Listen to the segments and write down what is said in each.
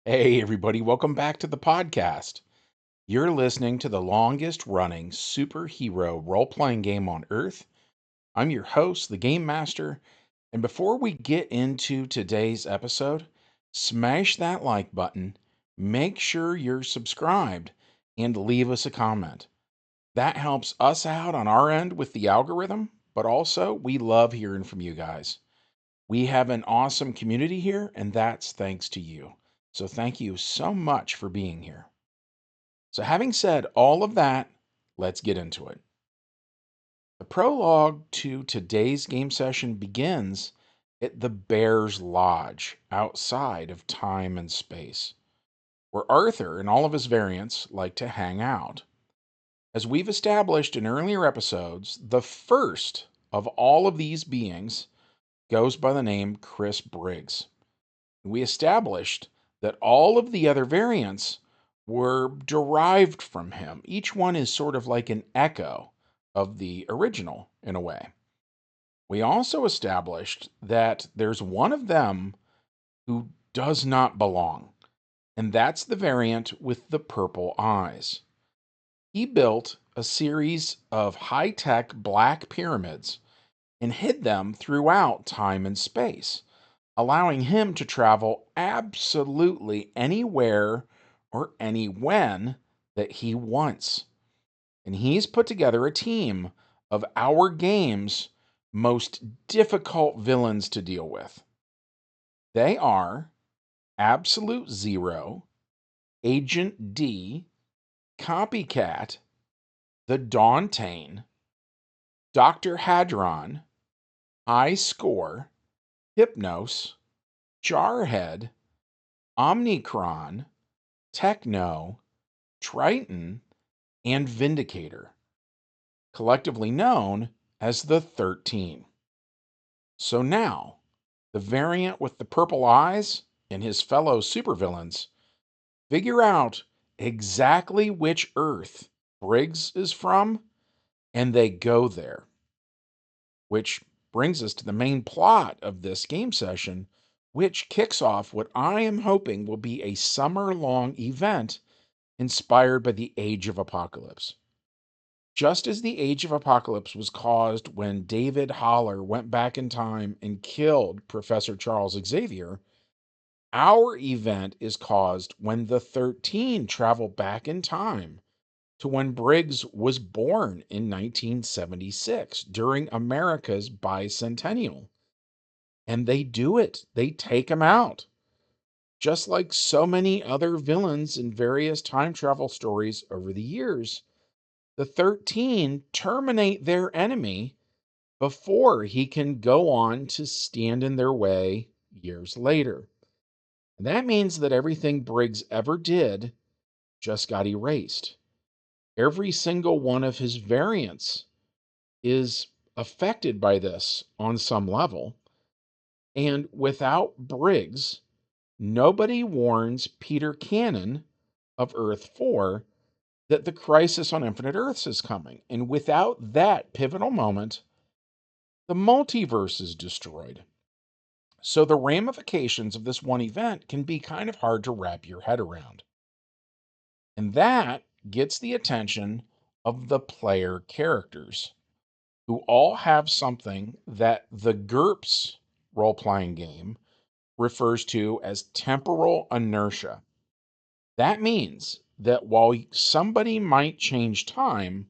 Hey, everybody, welcome back to the podcast. You're listening to the longest running superhero role playing game on Earth. I'm your host, the Game Master. And before we get into today's episode, smash that like button, make sure you're subscribed, and leave us a comment. That helps us out on our end with the algorithm, but also we love hearing from you guys. We have an awesome community here, and that's thanks to you. So thank you so much for being here. So, having said all of that, let's get into it. The prologue to today's game session begins at the Bear's Lodge outside of time and space, where Arthur and all of his variants like to hang out. As we've established in earlier episodes, the first of all of these beings goes by the name Chris Briggs. We established that all of the other variants were derived from him. Each one is sort of like an echo of the original in a way. We also established that there's one of them who does not belong, and that's the variant with the purple eyes. He built a series of high tech black pyramids and hid them throughout time and space, allowing him to travel absolutely anywhere or any when that he wants. And he's put together a team of our game's most difficult villains to deal with. They are Absolute Zero, Agent D, Copycat, the Dauntain, Dr. Hadron, High Score, Hypnos, Jarhead, Omnicron, Techno, Triton, and Vindicator, collectively known as the 13. So now, the variant with the purple eyes and his fellow supervillains figure out exactly which Earth Briggs is from, and they go there. Which brings us to the main plot of this game session, which kicks off what I am hoping will be a summer-long event inspired by the Age of Apocalypse. Just as the Age of Apocalypse was caused when David Haller went back in time and killed Professor Charles Xavier, our event is caused when the 13 travel back in time to when Briggs was born in 1976 during America's bicentennial. And they do it, they take him out. Just like so many other villains in various time travel stories over the years, the 13 terminate their enemy before he can go on to stand in their way years later. And that means that everything Briggs ever did just got erased. Every single one of his variants is affected by this on some level. And without Briggs, nobody warns Peter Cannon of Earth 4 that the crisis on Infinite Earths is coming. And without that pivotal moment, the multiverse is destroyed. So the ramifications of this one event can be kind of hard to wrap your head around. And that gets the attention of the player characters, who all have something that the GURPS role playing game refers to as temporal inertia. That means that while somebody might change time,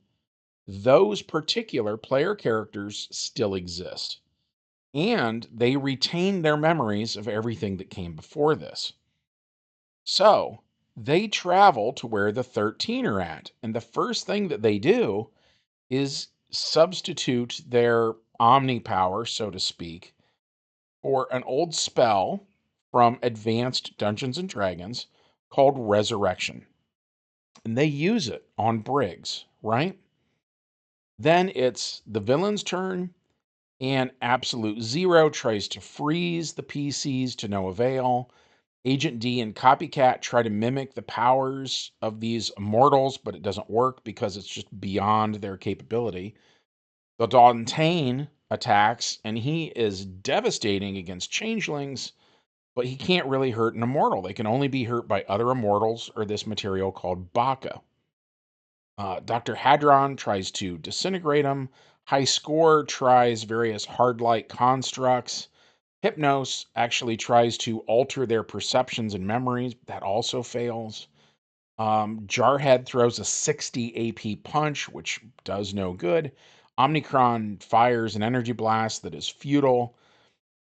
those particular player characters still exist. And they retain their memories of everything that came before this. So they travel to where the 13 are at. And the first thing that they do is substitute their omni power, so to speak, for an old spell from Advanced Dungeons and Dragons called Resurrection. And they use it on Briggs, right? Then it's the villain's turn, and Absolute Zero tries to freeze the PCs to no avail. Agent D and Copycat try to mimic the powers of these immortals, but it doesn't work because it's just beyond their capability. The Dauntain attacks, and he is devastating against changelings. but he can't really hurt an immortal. They can only be hurt by other immortals or this material called baka. Dr. Hadron tries to disintegrate him. High Score tries various hard-light constructs. Hypnos actually tries to alter their perceptions and memories. That also fails. Jarhead throws a 60 AP punch, which does no good. Omnicron fires an energy blast that is futile.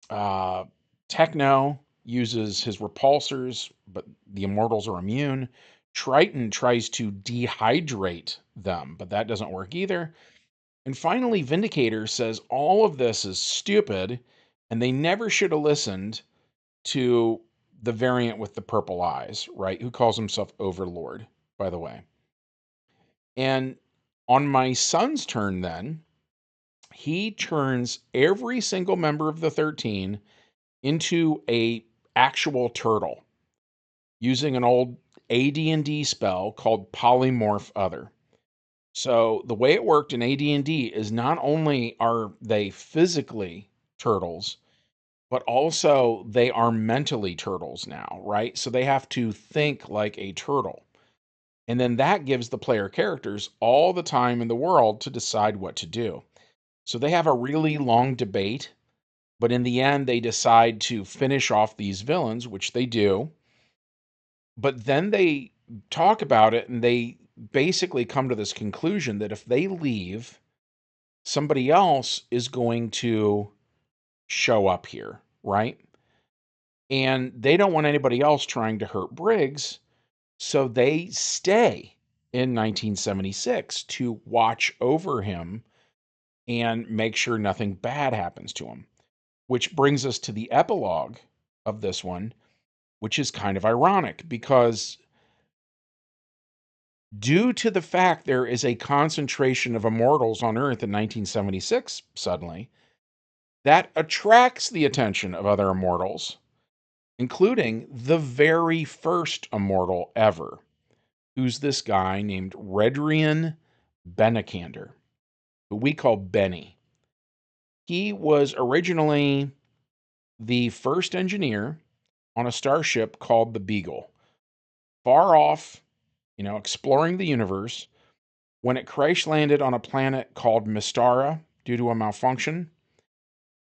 Uh, Techno uses his repulsors, but the immortals are immune. Triton tries to dehydrate them, but that doesn't work either. And finally, Vindicator says all of this is stupid and they never should have listened to the variant with the purple eyes, right? Who calls himself Overlord, by the way. And on my son's turn, then, he turns every single member of the 13 into a actual turtle using an old AD&D spell called Polymorph Other. So the way it worked in AD&D is not only are they physically turtles, but also they are mentally turtles now, right? So they have to think like a turtle. And then that gives the player characters all the time in the world to decide what to do. So they have a really long debate, but in the end, they decide to finish off these villains, which they do. But then they talk about it and they basically come to this conclusion that if they leave, somebody else is going to show up here, right? And they don't want anybody else trying to hurt Briggs. So they stay in 1976 to watch over him and make sure nothing bad happens to him. Which brings us to the epilogue of this one, which is kind of ironic because due to the fact there is a concentration of immortals on Earth in 1976, suddenly, that attracts the attention of other immortals, including the very first immortal ever, who's this guy named Redrian Benikander, who we call Benny. He was originally the first engineer on a starship called the Beagle, far off, exploring the universe, when it crash landed on a planet called Mystara due to a malfunction.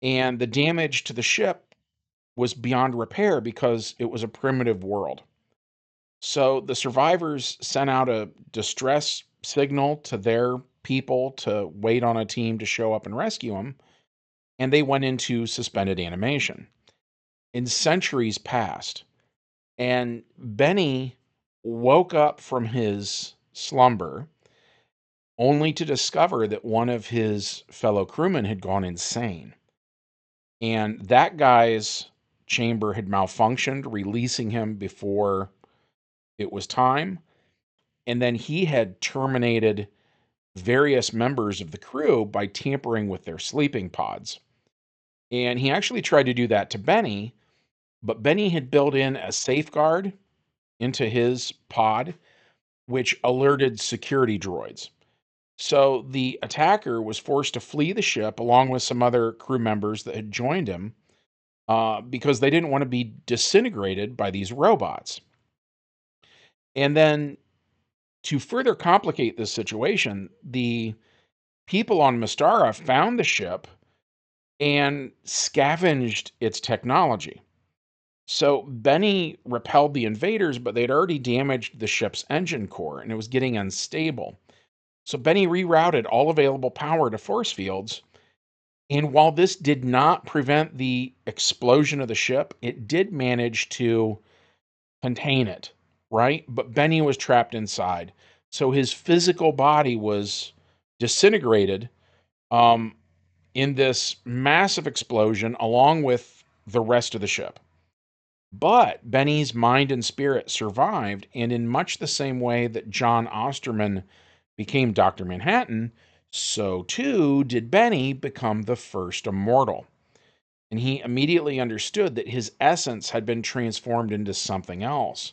And the damage to the ship was beyond repair because it was a primitive world. So the survivors sent out a distress signal to their people to wait on a team to show up and rescue them, and they went into suspended animation. And centuries passed, and Benny woke up from his slumber only to discover that one of his fellow crewmen had gone insane. And that guy's chamber had malfunctioned, releasing him before it was time. And then he had terminated various members of the crew by tampering with their sleeping pods. And he actually tried to do that to Benny, but Benny had built in a safeguard into his pod, which alerted security droids. So the attacker was forced to flee the ship along with some other crew members that had joined him because they didn't want to be disintegrated by these robots. And then to further complicate this situation, the people on Mystara found the ship and scavenged its technology. So Benny repelled the invaders, but they'd already damaged the ship's engine core and it was getting unstable. So Benny rerouted all available power to force fields. And while this did not prevent the explosion of the ship, it did manage to contain it, right? But Benny was trapped inside. So his physical body was disintegrated um, in this massive explosion along with the rest of the ship. But Benny's mind and spirit survived, and in much the same way that John Osterman became Dr. Manhattan, so too did Benny become the first immortal. And he immediately understood that his essence had been transformed into something else.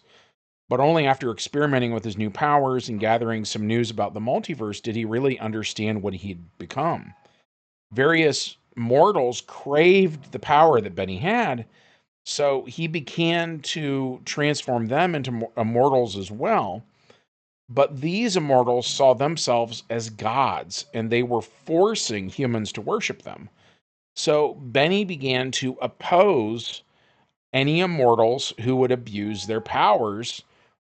But only after experimenting with his new powers and gathering some news about the multiverse did he really understand what he'd become. Various mortals craved the power that Benny had, So he began to transform them into immortals as well. But these immortals saw themselves as gods and they were forcing humans to worship them. So Benny began to oppose any immortals who would abuse their powers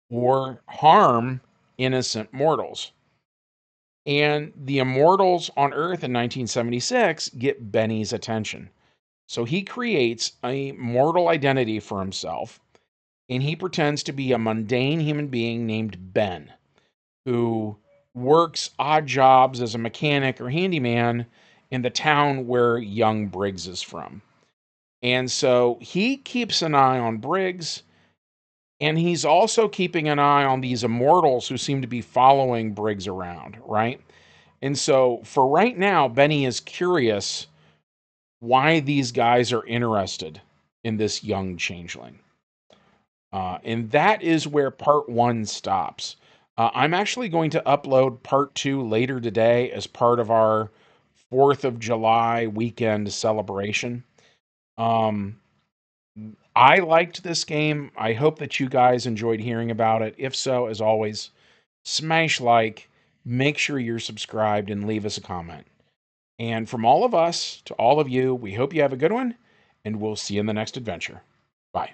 or harm innocent mortals. And the immortals on Earth in 1976 get Benny's attention. So he creates a mortal identity for himself, and he pretends to be a mundane human being named Ben, who works odd jobs as a mechanic or handyman in the town where young Briggs is from. And so he keeps an eye on Briggs, and he's also keeping an eye on these immortals who seem to be following Briggs around, right? And so for right now, Benny is curious why these guys are interested in this young changeling. And that is where part one stops. I'm actually going to upload part two later today as part of our 4th of July weekend celebration. Um, I liked this game. I hope that you guys enjoyed hearing about it. If so, as always, smash like, make sure you're subscribed, and leave us a comment. And from all of us to all of you, we hope you have a good one, and we'll see you in the next adventure. Bye.